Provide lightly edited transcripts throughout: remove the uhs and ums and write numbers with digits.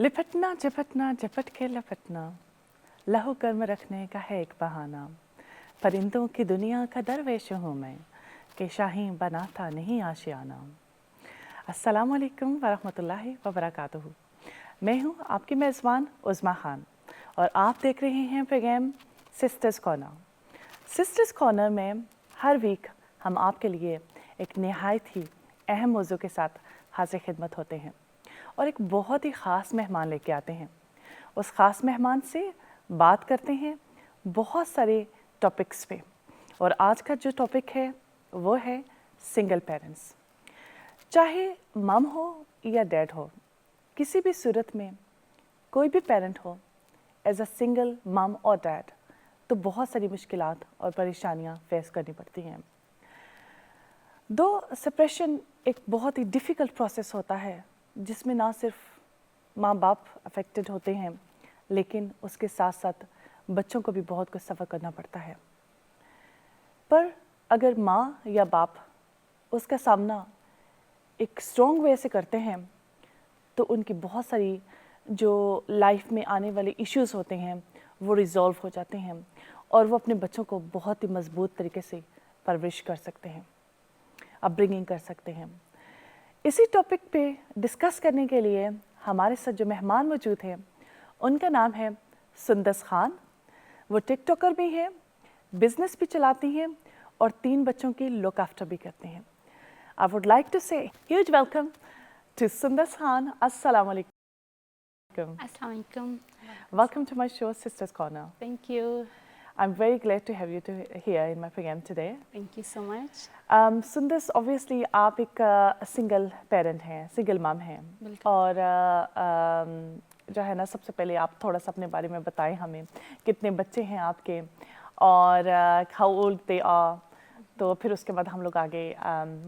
लिपटना झपटना झपट के लपटना, लहू गर्म रखने का है एक बहाना। परिंदों की दुनिया का दरवेश हूँ मैं, कि शाहीन बनाता नहीं आशियाना। अस्सलाम वालेकुम वरहमतुल्लाहि वबरकातुहू। मैं हूँ आपकी मेज़बान उज़्मा खान और आप देख रहे हैं program sisters corner. Sisters corner में हर वीक हम आपके लिए एक नहायत ही अहम मौजू के साथ हाज़िर खिदमत होते हैं और एक बहुत ही ख़ास मेहमान लेके आते हैं। उस ख़ास मेहमान से बात करते हैं बहुत सारे टॉपिक्स पे, और आज का जो टॉपिक है वो है सिंगल पेरेंट्स। चाहे मम हो या डैड हो, किसी भी सूरत में कोई भी पेरेंट हो, एज अ सिंगल मम और डैड, तो बहुत सारी मुश्किलात और परेशानियां फेस करनी पड़ती हैं। दो सेपरेशन एक बहुत ही डिफ़िकल्ट प्रोसेस होता है, जिसमें ना सिर्फ माँ बाप अफेक्टेड होते हैं, लेकिन उसके साथ साथ बच्चों को भी बहुत कुछ सफ़र करना पड़ता है। पर अगर माँ या बाप उसका सामना एक स्ट्रॉन्ग वे से करते हैं, तो उनकी बहुत सारी जो लाइफ में आने वाले इश्यूज़ होते हैं वो रिज़ॉल्व हो जाते हैं और वो अपने बच्चों को बहुत ही मज़बूत तरीके से परवरिश कर सकते हैं, अपब्रिंगिंग कर सकते हैं। इसी टॉपिक पे डिस्कस करने के लिए हमारे साथ जो मेहमान मौजूद हैं, उनका नाम है सुंदस खान। वो टिकटॉकर भी हैं, बिजनेस भी चलाती हैं और 3 बच्चों की लुक आफ्टर भी करते हैं। I would like to say huge welcome to Sundas Khan. अस्सलाम वालेकुम। Assalamu alaikum. Welcome to my show, Sisters Corner. Thank you. I'm very glad to have you here in my program today. Thank you so much. Sundas, obviously आप एक single parent हैं, single मम हैं, बिल्कुल। और जो है ना, सबसे पहले आप थोड़ा सा अपने बारे में बताएं हमें, कितने बच्चे हैं आपके और हाउ ओल्ड दे आर, तो फिर उसके बाद हम लोग आगे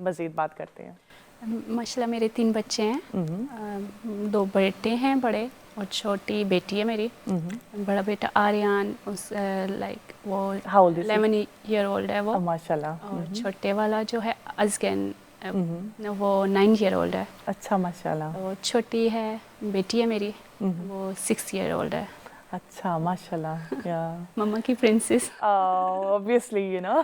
मज़ीद बात करते हैं। माशाल्लाह मेरे 3 बच्चे हैं। 2 बेटे हैं बड़े और छोटी बेटी है मेरी। बड़ा बेटा आर्यन, उस लाइक वो How old is he? 11 year old है वो। माशाल्लाह। और छोटे वाला जो है अज़गन, वो 9 ईयर ओल्ड है। अच्छा, माशाल्लाह। और छोटी है बेटी है मेरी, वो 6 ईयर ओल्ड है। अच्छा, माशाल्लाह। या मम्मा की princess. obviously, you know,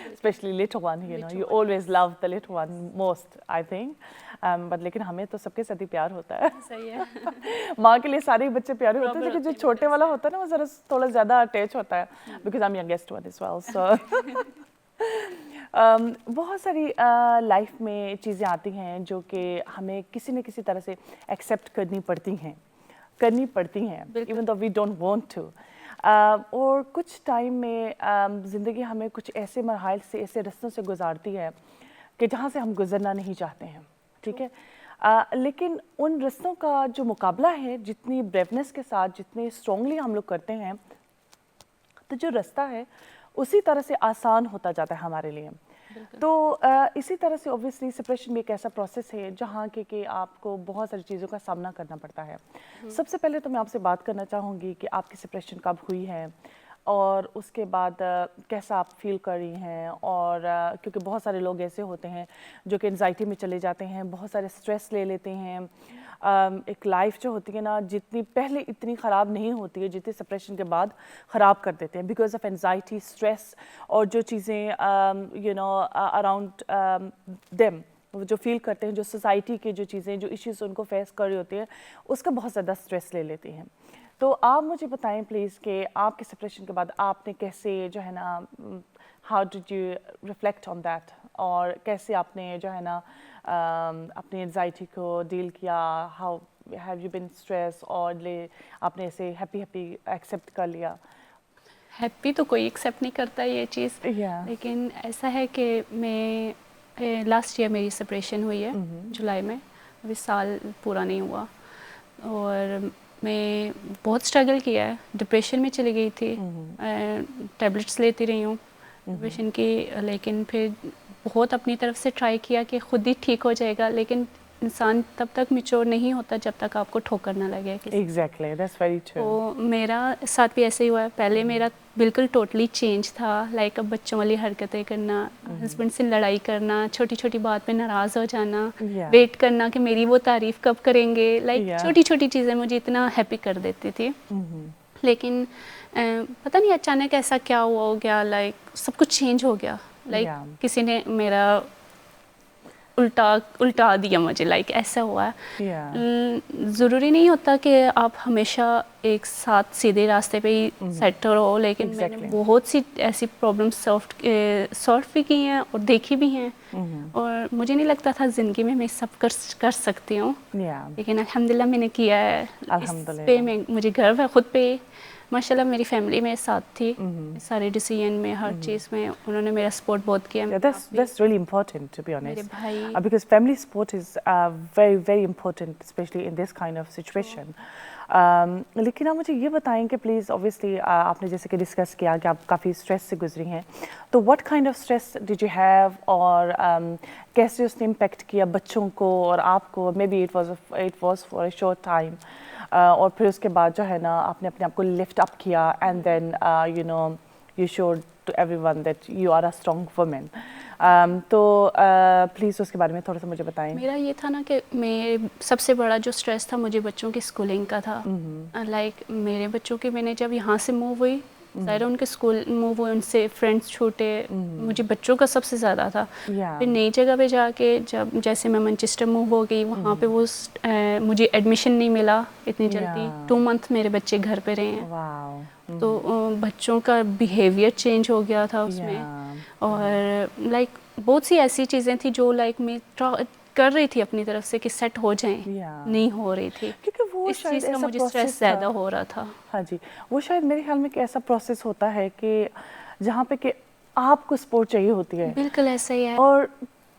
especially little one, you know, you always love the little one most, I think. But लेकिन हमें तो सबके साथ ही प्यार होता है। सही है। माँ के लिए सारे बच्चे प्यारे होते हैं, लेकिन जो छोटे वाला होता है ना, वो जरा थोड़ा ज़्यादा अटैच होता है, because I'm youngest one as well, so बहुत सारी लाइफ में चीज़ें आती हैं जो कि हमें किसी न किसी तरह से एक्सेप्ट करनी पड़ती हैं, even though we don't want to. और कुछ टाइम में ज़िंदगी हमें कुछ ऐसे मरहल से, ऐसे रास्तों से गुजारती है कि जहाँ से हम गुजरना नहीं चाहते हैं, ठीक है। लेकिन उन रास्तों का जो मुकाबला है, जितनी ब्रेवनेस के साथ, जितने स्ट्रॉन्गली हम लोग करते हैं, तो जो रास्ता है उसी तरह से आसान होता जाता है हमारे लिए। तो इसी तरह से ऑब्वियसली सेपरेशन भी एक ऐसा प्रोसेस है जहाँ कि आपको बहुत सारी चीज़ों का सामना करना पड़ता है। सबसे पहले तो मैं आपसे बात करना चाहूँगी कि आपकी सेपरेशन कब हुई है और उसके बाद कैसा आप फील कर रही हैं, और क्योंकि बहुत सारे लोग ऐसे होते हैं जो कि एंजाइटी में चले जाते हैं, बहुत सारे स्ट्रेस ले लेते हैं। एक लाइफ जो होती है ना, जितनी पहले इतनी ख़राब नहीं होती है जितनी सेपरेशन के बाद ख़राब कर देते हैं, बिकॉज ऑफ एंजाइटी, स्ट्रेस, और जो चीज़ें यू नो अराउंड देम, वो जो फील करते हैं, जो सोसाइटी के जो चीज़ें, जो इश्यूज़ उनको फेस कर रही होती हैं, उसका बहुत ज़्यादा स्ट्रेस ले लेती हैं। तो आप मुझे बताएं प्लीज़ कि आपके सेपरेशन के बाद आपने कैसे जो है ना, how did you reflect on that, और कैसे आपने जो है ना अपनी एंजाइटी को डील किया, how have you been stress, और आपने ऐसे हैप्पी एक्सेप्ट कर लिया? हैप्पी तो कोई एक्सेप्ट नहीं करता ये चीज़, लेकिन ऐसा है कि मैं लास्ट ईयर मेरी सेपरेशन हुई है, जुलाई में, अभी साल पूरा नहीं हुआ, और मैं बहुत स्ट्रगल किया है, डिप्रेशन में चली गई थी। टैबलेट्स लेती रही हूँ डिप्रेशन की, लेकिन फिर बहुत अपनी तरफ से ट्राई किया कि खुद ही ठीक हो जाएगा, लेकिन इंसान तब तक मैच्योर नहीं होता जब तक आपको ठोकर ना लगे। Exactly, that's very true. तो मेरा साथ भी ऐसे ही हुआ है। पहले मेरा बिल्कुल टोटली चेंज था. लाइक अब बच्चों वाली हरकतें करना, हस्बैंड से लड़ाई करना, छोटी छोटी बात पे नाराज़ हो जाना, वेट करना कि मेरी वो तारीफ़ कब करेंगे. लाइक छोटी छोटी चीज़ें मुझे इतना हैप्पी कर देती थी. लेकिन पता नहीं अचानक ऐसा क्या हुआ हो गया, लाइक सब कुछ चेंज हो गया. लाइक किसी ने मेरा उल्टा दिया मुझे. लाइक ऐसा हुआ. ज़रूरी नहीं होता कि आप हमेशा एक साथ सीधे रास्ते पे ही सेट रहो, लेकिन मैंने बहुत सी ऐसी प्रॉब्लम्स सॉल्व भी की हैं और देखी भी हैं. और मुझे नहीं लगता था ज़िंदगी में मैं सब कर सकती हूँ. लेकिन अल्हम्दुलिल्लाह मैंने किया है. इस पे मुझे गर्व है खुद पे. माशाल्लाह मेरी फैमिली मेरे साथ थी सारे डिसीजन में, हर चीज़ में उन्होंने मेरा सपोर्ट बहुत किया. That's really important, to be honest, because family support is very very important, especially in this kind of situation. लेकिन आप मुझे ये बताएं कि प्लीज़, ऑब्वियसली आपने जैसे कि डिस्कस किया कि आप काफ़ी स्ट्रेस से गुजरी हैं, तो what kind of stress did you have, और कैसे उसने इम्पेक्ट किया बच्चों को और आपको? May be it was for a short time, और फिर उसके बाद जो है ना आपने अपने आप को लिफ्ट अप किया, and then you know you showed to everyone that you are a strong woman. तो प्लीज़ उसके बारे में थोड़ा सा मुझे बताएं. मेरा ये था ना कि मैं सबसे बड़ा जो स्ट्रेस था मुझे बच्चों की स्कूलिंग का था. लाइक मेरे बच्चों के, मैंने जब यहाँ से मूव हुई, ज़ाहिर उनके स्कूल मूव हुए, उनसे फ्रेंड्स छूटे, मुझे बच्चों का सबसे ज़्यादा था. फिर नई जगह पे जाके जब जैसे मैं मैनचेस्टर मूव हो गई, वहाँ पे वो मुझे एडमिशन नहीं मिला इतनी जल्दी. 2 मंथ मेरे बच्चे घर पे रहे हैं. तो बच्चों का बिहेवियर चेंज हो गया था उसमें. और लाइक बहुत सी ऐसी चीज़ें थी जो लाइक मैं कर रही थी अपनी तरफ से कि सेट हो जाएं, नहीं हो रही थी, क्योंकि वो इस चीज़ का मुझे स्ट्रेस ज़्यादा हो रहा था. हाँ जी, वो शायद मेरे ख्याल में एक ऐसा प्रोसेस होता है कि जहाँ पे कि आपको सपोर्ट चाहिए होती है. बिल्कुल ऐसा ही है. और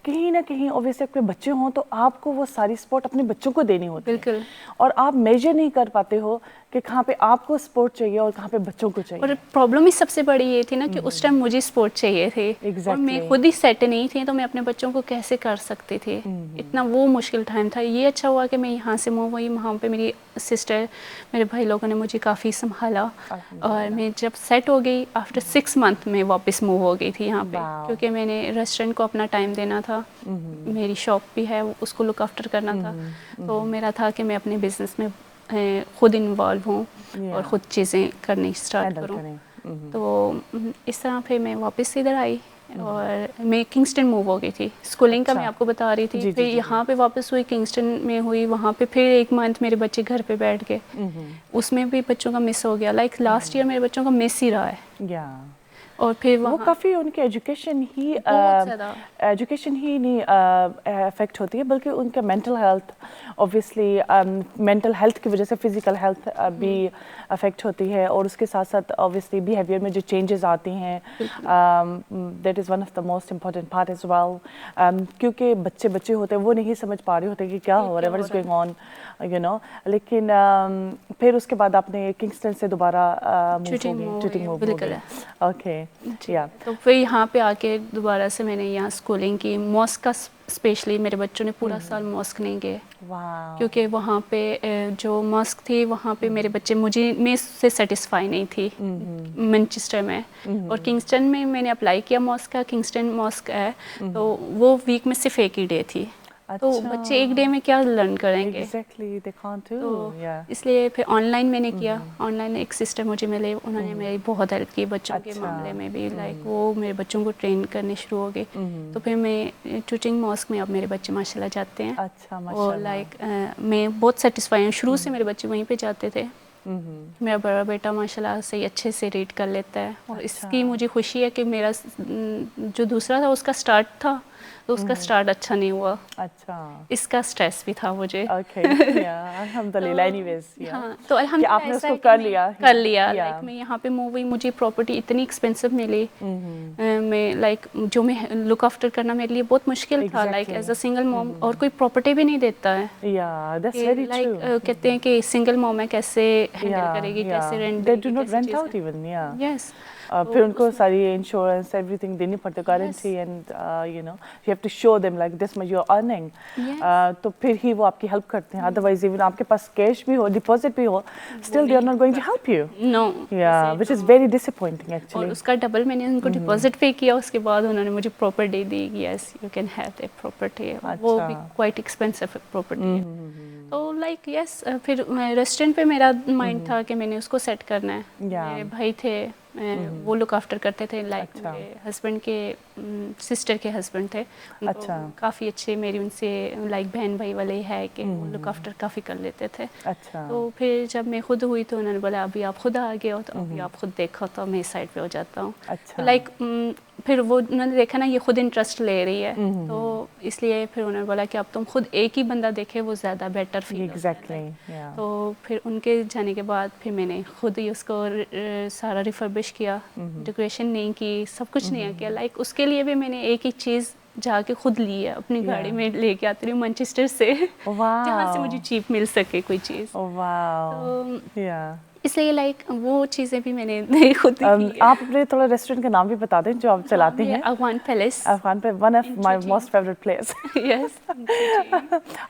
कहीं ना कहीं ऑब्वियसली आपके बच्चे हों तो आपको वो सारी सपोर्ट अपने बच्चों को देनी होती है. बिल्कुल. और आप मेजर नहीं कर पाते हो कि कहाँ पे आपको सपोर्ट चाहिए और कहाँ पे बच्चों को चाहिए. और प्रॉब्लम ही सबसे बड़ी ये थी ना कि उस टाइम मुझे सपोर्ट चाहिए थे. और मैं खुद ही सेट नहीं थी, तो मैं अपने बच्चों को कैसे कर सकती थी. इतना वो मुश्किल टाइम था. ये अच्छा हुआ कि मैं यहाँ से मूव हुई, वहाँ पे मेरी सिस्टर, मेरे भाई लोगों ने मुझे काफ़ी संभाला. और मैं जब सेट हो गई आफ्टर 6 मंथ में वापस मूव हो गई थी यहाँ पे, क्योंकि मैंने रेस्टोरेंट को अपना टाइम देना था. मेरी शॉप भी है, उसको लुक आफ्टर करना था. तो मेरा था कि मैं अपने बिजनेस में खुद इन्वॉल्व हूँ और ख़ुद चीज़ें करनी स्टार्ट करूँ. तो इस तरह फिर मैं वापस इधर आई और मैं किंगस्टन मूव हो गई थी. स्कूलिंग का मैं आपको बता रही थी. फिर यहाँ पे वापस हुई, किंगस्टन में हुई, वहाँ पे फिर 1 मंथ मेरे बच्चे घर पे बैठ गए. उसमें भी बच्चों का मिस हो गया. लाइक लास्ट ईयर मेरे बच्चों का मिस ही रहा है. और फिर वो काफ़ी उनकी एजुकेशन ही नहीं अफेक्ट होती है, बल्कि उनका mental health, obviously mental health की वजह से फिज़िकल हेल्थ भी अफेक्ट होती है. और उसके साथ साथ ऑब्वियसली बिहेवियर में जो चेंजेस आती हैं, that is one of the most important part as well. क्योंकि बच्चे होते हैं, वो नहीं समझ पा रहे होते कि क्या हो रहा है, what is going on, you know. लेकिन फिर उसके बाद आपने किंगस्टन से दोबारा मूव हो गई. ओके. तो फिर यहाँ पे आके दोबारा से मैंने यहाँ स्कूलिंग की. मॉस्क का स्पेशली मेरे बच्चों ने पूरा साल मॉस्क नहीं गए, क्योंकि वहाँ पे जो मॉस्क थी वहाँ पे मेरे बच्चे, मैं उससे सेटिस्फाई नहीं थी मैनचेस्टर में. और किंगस्टन में मैंने अप्लाई किया मॉस्क का. किंगस्टन मॉस्क है, तो वो वीक में सिर्फ 1 ही डे थी. तो बच्चे 1 डे में क्या लर्न करेंगे. तो इसलिए फिर ऑनलाइन मैंने किया. ऑनलाइन एक सिस्टर मुझे मिले, उन्होंने मेरी बहुत हेल्प की बच्चों के मामले में भी. लाइक वो मेरे बच्चों को ट्रेन करने शुरू हो गए. तो फिर मैं टूटिंग मॉस्क में अब मेरे बच्चे माशाल्लाह जाते हैं. और लाइक मैं बहुत सेटिस्फाई हूँ. शुरू से मेरे बच्चे वहीं पे जाते थे. मेरा बड़ा बेटा माशाल्लाह से अच्छे से रीड कर लेता है. और इसकी मुझे खुशी है कि मेरा जो दूसरा था उसका स्टार्ट था, तो उसका स्टार्ट अच्छा नहीं हुआ. इसका स्ट्रेस भी था मुझे. अल्हम्दुलिल्लाह. एनीवेज, हाँ, तो अल्हम्दुलिल्लाह आपने उसको कर लिया. लाइक मैं यहाँ पे मूव हुई, मुझे प्रॉपर्टी इतनी एक्सपेंसिव मिली. मैं लाइक जो मैं लुक आफ्टर करना मेरे लिए बहुत मुश्किल था. Like as a single mom, और कोई प्रॉपर्टी भी नहीं देता है. लाइक कहते हैं कि सिंगल मॉम है, कैसे हैंडल करेगी, कैसे rent. They do not rent out even. Yes. फिर उनको सारी इंश्योरेंस एवरीथिंग देनी पड़ती है, guarantee and you know you have to show them like this much you are earning, तो फिर ही वो आपकी हेल्प करते हैं. अदरवाइज इवन आपके पास कैश भी हो, डिपॉजिट भी हो, still they are not going to help you. No, yeah which is very disappointing actually. और उसका डबल मैंने उनको डिपॉजिट पे किया, उसके बाद उन्होंने मुझे property the, yes you can have the property. वो भी क्वाइट एक्सपेंसिव प्रॉपर्टी है. तो लाइक यस, फिर रेस्टोरेंट पे मेरा माइंड था कि मैंने उसको सेट करना है. मेरे भाई थे, वो लुक आफ्टर करते थे, लाइक मेरे हस्बैंड के सिस्टर के हस्बैंड थे, उनको काफ़ी अच्छे मेरी उनसे लाइक बहन भाई वाले है कि वो लुक आफ्टर काफ़ी कर लेते थे. तो फिर जब मैं खुद हुई तो उन्होंने बोला अभी आप खुद आ गए हो तो अभी आप खुद देखो, तो मैं साइड पे हो जाता हूँ. लाइक फिर वो उन्होंने देखा ना ये खुद इंटरेस्ट ले रही है, तो इसलिए फिर उन्होंने बोला कि अब तुम खुद एक ही बंदा देखे वो ज़्यादा बेटर फील एग्जैक्टली. तो फिर उनके जाने के बाद फिर मैंने खुद ही उसको सारा रिफर्बिश किया, डेकोरेशन नहीं की, सब कुछ नहीं किया. लाइक उसके लिए भी मैंने एक ही चीज़ जाके खुद ली है, अपनी गाड़ी में लेके आती रही मैनचेस्टर से, जहाँ से मुझे चीप मिल सके कोई चीज़. तो इसलिए लाइक वो चीज़ें भी मैंने खुद की है. आप अपने थोड़ा रेस्टोरेंट का नाम भी बता दें जो आप चलाती हैं. अफगान पैलेस. अफगान पे one of my most favourite place. Yes,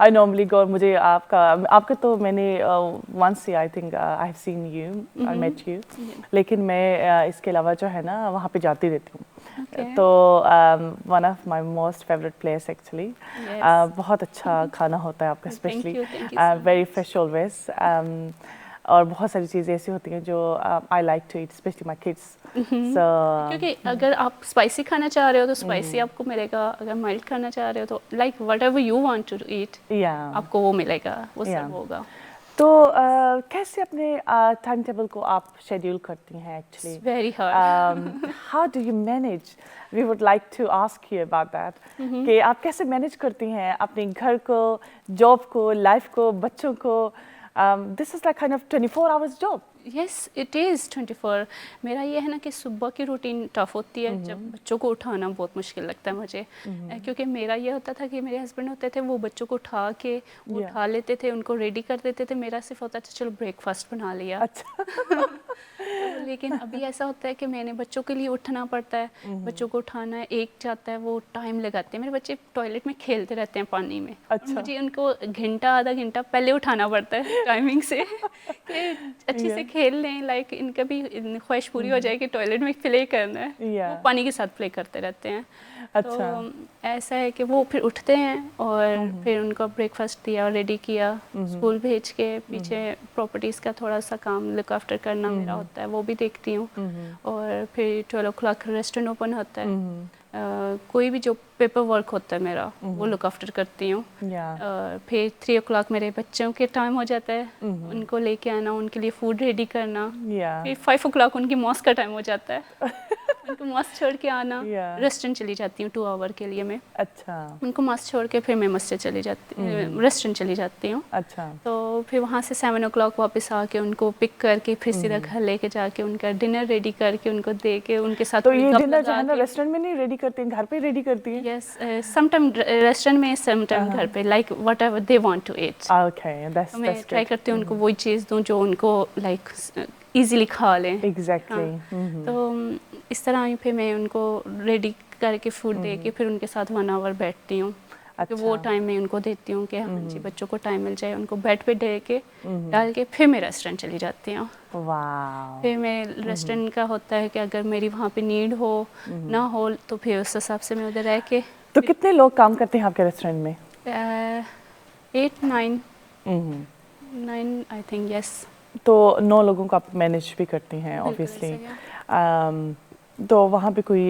I normally go. मुझे आपका तो मैंने once I think I have seen you, I met you, लेकिन मैं इसके अलावा जो है ना वहाँ पे जाती रहती हूँ. तो one of my most favourite place actually. बहुत अच्छा खाना होता है आपका, स्पेशली वेरी फ्रेश ऑलवेज, और बहुत सारी चीज़ें ऐसी होती हैं जो I like to eat, specially my kids. क्योंकि अगर आप स्पाइसी खाना चाह रहे हो तो स्पाइसी आपको मिलेगा, अगर माइल्ड खाना चाह रहे हो तो like whatever you want to eat आपको वो मिलेगा, वो सब होगा. तो कैसे अपने टाइम टेबल को आप शेड्यूल करती हैं actually? Very hard. How do you manage? We would like to ask you about that, कि आप कैसे मैनेज करती हैं अपने घर को, जॉब को, लाइफ को, बच्चों को? This is like kind of 24 hours job. Yes it is 24. मेरा ये है ना कि सुबह की रूटीन टफ होती है, जब बच्चों को उठाना बहुत मुश्किल लगता है मुझे, क्योंकि मेरा ये होता था कि मेरे हस्बैंड होते थे वो बच्चों को उठा के उठा लेते थे, उनको रेडी कर देते थे. मेरा सिर्फ होता था चलो ब्रेकफास्ट बना लिया. अच्छा. लेकिन अभी ऐसा होता है कि मैंने बच्चों के लिए उठना पड़ता है, बच्चों को उठाना है, एक जाता है वो टाइम लगाते हैं. मेरे बच्चे टॉयलेट में खेलते रहते हैं पानी में. अच्छा. मुझे उनको घंटा आधा घंटा पहले उठाना पड़ता है टाइमिंग से कि अच्छी से खेल लें, लाइक इनका भी ख्वाहिश पूरी हो जाए कि टॉयलेट में प्ले करना है. वो पानी के साथ प्ले करते रहते हैं. अच्छा. तो ऐसा है कि वो फिर उठते हैं और फिर उनको ब्रेकफास्ट दिया और रेडी किया, स्कूल भेज के पीछे प्रॉपर्टीज़ का थोड़ा सा काम लुक आफ्टर करना मेरा होता है, वो भी देखती हूँ. और फिर 12 o'clock रेस्टोरेंट ओपन होता है. कोई भी जो पेपर वर्क होता है मेरा वो लुक आफ्टर करती हूँ. फिर 3 o'clock मेरे बच्चों के टाइम हो जाता है, उनको लेके आना, उनके लिए फूड रेडी करना. फिर 5 o'clock उनकी मॉस्क का टाइम हो जाता है. उनको मस्जिद छोड़ के आना, रेस्टोरेंट चली जाती हूँ 2 hour के लिए मैं. अच्छा. उनको मस्जिद छोड़ के फिर मैं मस्जिद चली जाती, रेस्टोरेंट चली जाती हूँ. अच्छा. तो फिर वहाँ से 7 o'clock वापस आके उनको पिक करके फिर सीधा घर लेके जाके उनका डिनर रेडी करके उनको दे के उनके साथ. तो ये डिनर जो है ना रेस्टोरेंट में नहीं रेडी करती हैं, घर पे रेडी करती हैं? यस, समटाइम रेस्टोरेंट में, समटाइम घर पे, like whatever they want to eat. Okay, that's मैं ट्राई करती हूँ उनको वही चीज़ दूँ जो उनको लाइक इजीली खा लें. एग्जैक्टली. तो इस तरह ही फिर मैं उनको रेडी करके फूड दे के फिर उनके साथ 1 hour बैठती हूँ. अच्छा. वो टाइम मैं उनको देती हूँ कि हाँ जी बच्चों को टाइम मिल जाए, उनको बेड पे दे के डाल के फिर मैं रेस्टोरेंट चली जाती हूँ. फिर मैं रेस्टोरेंट का होता है कि अगर मेरी वहाँ पे नीड हो ना हो तो फिर उस हिसाब से मैं उधर रह के. तो कितने लोग काम करते हैं आपके रेस्टोरेंट में? 8-9 आई थिंक. यस. तो 9 लोगों को आप मैनेज भी करती हैं ऑब्वियसली. तो वहाँ पे कोई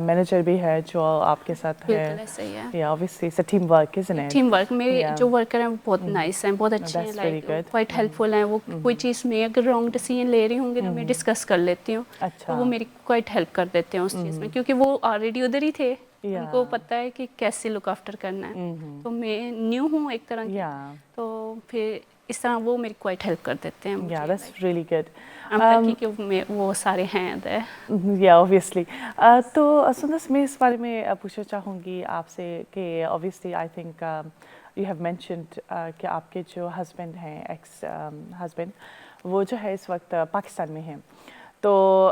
मैनेजर भी है जो आपके साथ है? या obviously it's a team work, isn't it? Team work. मेरे जो वर्कर हैं वो बहुत नाइस हैं, बहुत अच्छे हैं, लाइक क्वाइट हेल्पफुल हैं. वो कोई चीज़ में अगर रॉन्ग डिसीजन ले रही होंगी तो मैं डिस्कस कर लेती हूँ. तो वो मेरी क्वाइट हेल्प कर देते हैं उस चीज़ में, क्योंकि वो ऑलरेडी उधर ही थे. उनको पता है कि कैसे लुक आफ्टर करना है. तो मैं न्यू हूँ एक तरह की, तो फिर इस तरह वो मेरी क्वाइट हेल्प कर देते हैं. Yeah, that's really good. कि वो सारे हैं there. Yeah, obviously. तो सुंदर, मैं इस बारे में पूछना चाहूँगी आपसे कि obviously I think you have mentioned कि आपके जो हस्बैंड हैं, एक्स हस्बैंड, वो जो है इस वक्त पाकिस्तान में हैं. تو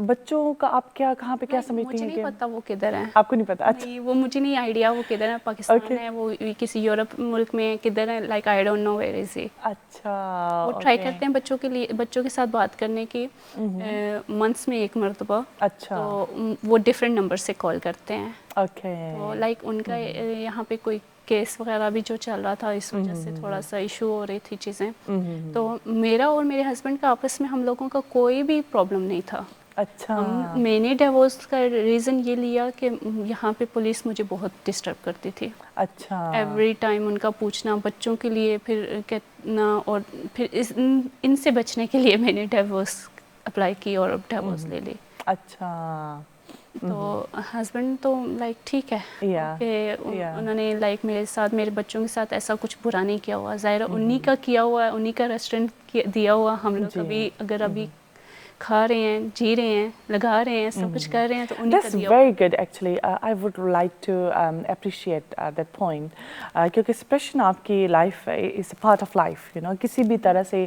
بچوں کا آپ کیا کہاں پہ کیا سمجھتی ہیں؟ مجھے نہیں پتا وہ کدھر ہیں. آپ کو نہیں پتا؟ اچھا وہ مجھے نہیں آئیڈیا وہ کدھر ہے. پاکستان ہے, وہ کسی یورپ ملک میں کدھر ہے, like I don't know where is he. اچھا. وہ ٹرائی کرتے ہیں بچوں کے ساتھ بات کرنے کی منتھس میں ایک مرتبہ. اچھا. تو وہ ڈفرینٹ نمبر سے کال کرتے ہیں. اوکے. تو لائک ان کا یہاں پہ کوئی کیس وغیرہ بھی جو چل رہا تھا, اس وجہ سے تھوڑا سا ایشو ہو رہی تھی چیزیں. تو میرا اور میرے ہسبینڈ کا آپس میں ہم لوگوں کا کوئی بھی پرابلم نہیں تھا. اچھا. میں نے ڈیورس کا ریزن یہ لیا کہ یہاں پہ پولیس مجھے بہت ڈسٹرب کرتی تھی. اچھا. ایوری ٹائم ان کا پوچھنا بچوں کے لیے, پھر کہنا, اور پھر ان سے بچنے کے لیے میں نے ڈیورس اپلائی کی اور اب ڈیورس لے لی. اچھا. تو ہسبینڈ تو لائک ٹھیک ہے کہ انہوں نے لائک میرے ساتھ میرے بچوں کے ساتھ ایسا کچھ برا نہیں کیا ہوا. ظاہر انہی کا کیا ہوا ہے, انہی کا ریسٹورینٹ دیا ہوا. ہم لوگ ابھی اگر ابھی کھا رہے ہیں, جی رہے ہیں, لگا رہے ہیں, سب کچھ کر رہے ہیں تو انہی کا دیا ہوا. That's very good actually. I would like to appreciate that point. کیونکہ سپریشن آپ کی life is a part of life, you know. کسی بھی طرح سے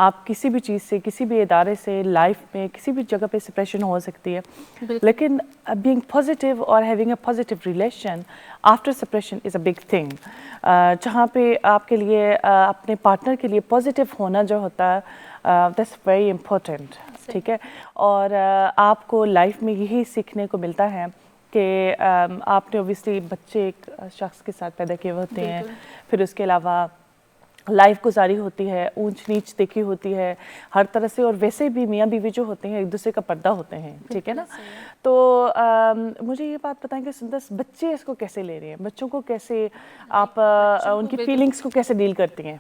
آپ کسی بھی چیز سے, کسی بھی ادارے سے لائف میں کسی بھی جگہ پہ سپریشن ہو سکتی ہے, لیکن being positive or having a positive relation after separation is a big thing. جہاں پہ آپ کے لیے اپنے پارٹنر کے لیے پازیٹیو ہونا جو ہوتا ہے, that's very important. ٹھیک ہے. اور آپ کو لائف میں یہی سیکھنے کو ملتا ہے کہ آپ نے اوبیسلی بچے ایک شخص کے ساتھ پیدا کیے ہوتے ہیں, پھر اس کے علاوہ لائف گزاری ہوتی ہے, اونچ نیچ دیکھی ہوتی ہے ہر طرح سے, اور ویسے بھی میاں بیوی جو ہوتے ہیں ایک دوسرے کا پردہ ہوتے ہیں. ٹھیک ہے نا. تو مجھے یہ بات بتائیں کہ سندس بچے اس کو کیسے لے رہے ہیں, بچوں کو کیسے آپ ان کی فیلنگس کو کیسے ڈیل کرتی ہیں؟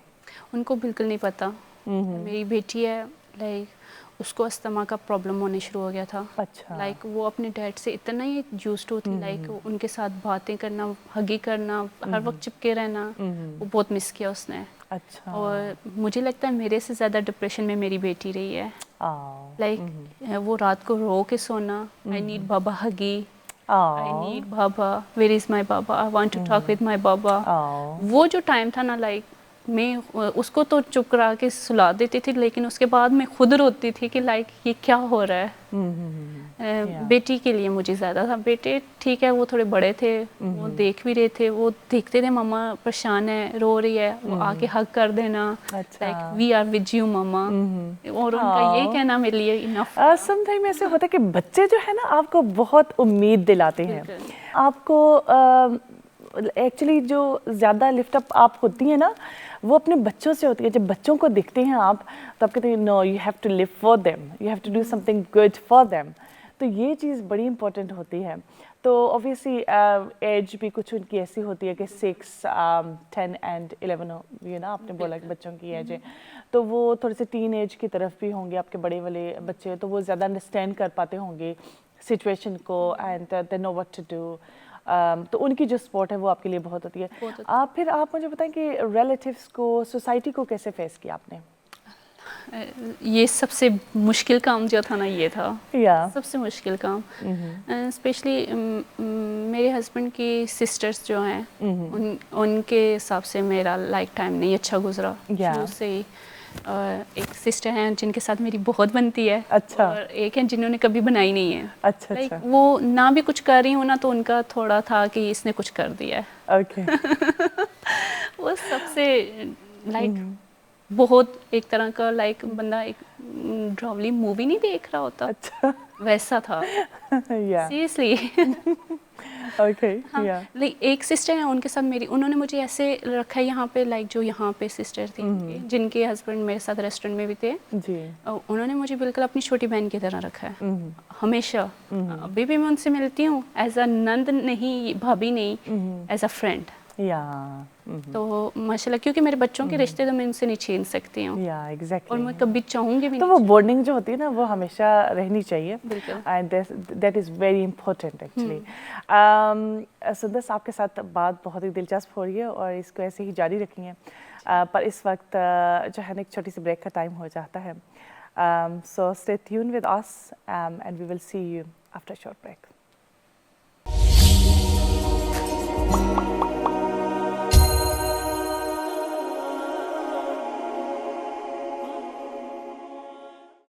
ان کو بالکل نہیں پتا. میری بیٹی ہے, لائک اس کو استما کا پرابلم ہونے شروع ہو گیا تھا. اچھا. لائک وہ اپنے ڈیڈ سے اتنا ہی یوزڈ ہوتی, لائک ان کے ساتھ باتیں کرنا, ہگی کرنا, ہر وقت چپکے رہنا, وہ بہت مس کیا اس نے. اچھا. اور مجھے لگتا ہے میرے سے زیادہ ڈپریشن میں میری بیٹی رہی ہے. لائک وہ رات کو رو کے سونا, آئی نیڈ بابا ہگی, آئی نیڈ بابا, where is my baba, I want to talk with my baba. وہ جو ٹائم تھا نا, لائک میں اس کو تو چپ کرا کے سلا دیتی تھی, لیکن اس کے بعد میں خود روتی تھی کہ لائک یہ کیا ہو رہا ہے. بیٹی کے لیے مجھے زیادہ تھا. بیٹے ٹھیک ہے وہ تھوڑے بڑے تھے, وہ دیکھ بھی رہے تھے, وہ دیکھتے تھے مما پریشان ہے, رو رہی ہے, وہ آ کے ہگ کر دینا, like we are with you mumma. اور ان کا یہ کہنا میرے لیے انف. سم ٹائم ایسے ہوتا ہے کہ بچے جو ہے نا آپ کو بہت امید دلاتے ہیں. آپ کو ایکچولی جو زیادہ لفٹ اپ آپ ہوتی ہیں نا وہ اپنے بچوں سے ہوتی ہے. جب بچوں کو دیکھتے ہیں آپ تو آپ کہتے ہیں no you have to live for them, you have to do something good for them. تو یہ چیز بڑی امپورٹنٹ ہوتی ہے. تو اوبیسلی ایج بھی کچھ ان کی ایسی ہوتی ہے کہ 6, 10 اینڈ 11 یہ نا آپ نے بولا کہ بچوں کی ایج ہے, تو وہ تھوڑے سے ٹین ایج کی طرف بھی ہوں گے آپ کے بڑے والے بچے, تو وہ زیادہ انڈرسٹینڈ کر پاتے ہوں گے سچویشن کو, and they know what to do. تو ان کی جو سپورٹ ہے وہ آپ کے لیے بہت ہوتی ہے. پھر آپ مجھے بتائیں کہ ریلیٹیوس کو, سوسائٹی کو کیسے فیس کیا آپ نے؟ یہ سب سے مشکل کام جو تھا نا یہ تھا, سب سے مشکل کام. اسپیشلی میرے ہسبینڈ کی سسٹرس جو ہیں ان کے حساب سے میرا لائف ٹائم نہیں اچھا گزرا شروع سے ہی. ایک سسٹر ہیں جن کے ساتھ میری بہت بنتی ہے, اور ایک ہیں جنہوں نے کبھی بنائی نہیں ہے. لائک وہ نہ بھی کچھ کر رہی ہوں نا تو ان کا تھوڑا تھا کہ اس نے کچھ کر دیا ہے. وہ سب سے لائک بہت ایک طرح کا لائک بندہ ایک ڈراؤلی مووی نہیں دیکھ رہا ہوتا, ویسا تھا سیریسلی. ایک سسٹر ہیں ان کے ساتھ میری, انہوں نے مجھے ایسے رکھا ہے یہاں پہ, لائک جو یہاں پہ سسٹر تھی جن کے ہسبینڈ میرے ساتھ ریسٹورینٹ میں بھی تھے, انہوں نے مجھے بالکل اپنی چھوٹی بہن کی طرح رکھا ہے ہمیشہ. ابھی بھی میں ان سے ملتی ہوں ایز اے نند نہیں, بھابھی نہیں, ایز اے فرینڈ. تو ماشاء اللہ کیونکہ میرے بچوں کے رشتے تو میں ان سے نہیں چھین سکتی ہوں, اور میں کبھی چاہوں گی بھی. تو وہ بانڈنگ جو ہوتی ہے نا وہ ہمیشہ رہنی چاہیے, and that is very important actually. سندس آپ کے ساتھ بات بہت ہی دلچسپ ہو رہی ہے اور اس کو ایسے ہی جاری رکھیں گے, پر اس وقت جو ہے نا ایک چھوٹی سی بریک کا ٹائم ہو جاتا ہے. So stay tune with us and we will see you after short break.